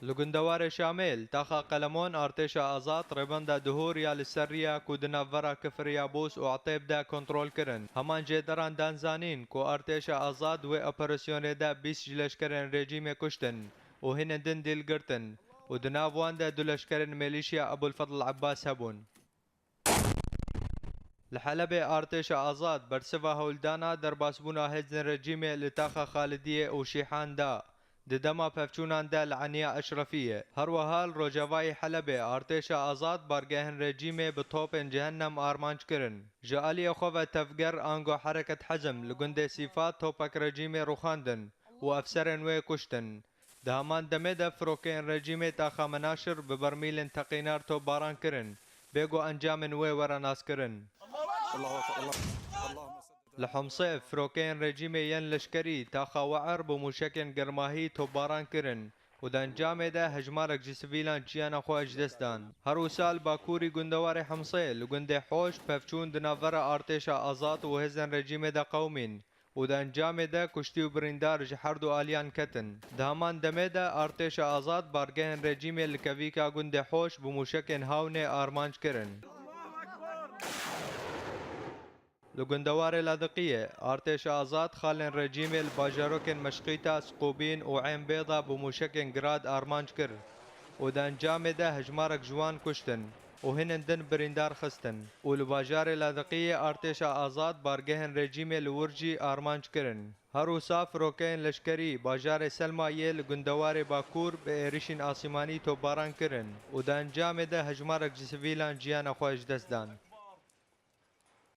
لگندوار شامل تاخا قلمون ارتشا آزاد ربندا دهور یا لسریا کودنا ورا کفر یابوس و عطیب دا کنترول کرن همان جدران دانزانین کو ارتشا آزاد و اپراسیون دا 20 لشکرن رژیم کشتن و هن دن دل گرتن و دناوان دا دو لشکرن ميليشيا ابو الفضل عباس هبون. لحلبة ارتشا آزاد برسفا هولدانا در باسبونا هزن رژیم لتاخا خالدیه و شیحان دا ددما پفچونان دا لعنيا اشرفيه هروهال روجاواي حلبة ارتشا آزاد بارگهن رژیم بطوپن جهنم آرمانج کرن جالي خوفا تفگر انگو حركة حزم لگند صفات توپک رژیم روخاندن و افسرن و کشتن دهمان دمه فروکین رژیم تاخا مناشر ببرمیل تقینار تو باران کرن بيگو انجام و ورا ناس کرن لحمصه فروکین رژیم ين لشکری تاخا وعر بموشکن گرماهی تو باران کرن و د انجام ده هجمارک جسویلان چیانا خو اجدستان هر سال باکوری گندوار حمصه لگند حوش پفچون دناور ارتشا آزاد و هزن رژیم ده قومین و د انجام ده کشتی و بریندار جهرد و آلیان کتن دهمان دمه ده ارتشا آزاد بارگهن رژیم لکویکا گند حوش بموشکن هاون آرمانج کرن لگندوار لادقية ارتش آزاد خالن رژیم الباجاروكن مشقيتا سقوبين و عين بيضا بموشكن جراد آرمانج كر و د انجام ده هجمارك جوان كشتن و هنن دن بريندار خستن و لباجار لادقية ارتش آزاد بارگهن رژیم الورجي آرمانج کرن هرو صاف روكين لشكري باجار سلما يل گندوار باكور بإيريشن آسماني تو باران کرن و د انجام ده هجمارك جسويلان جيان خواج دستدان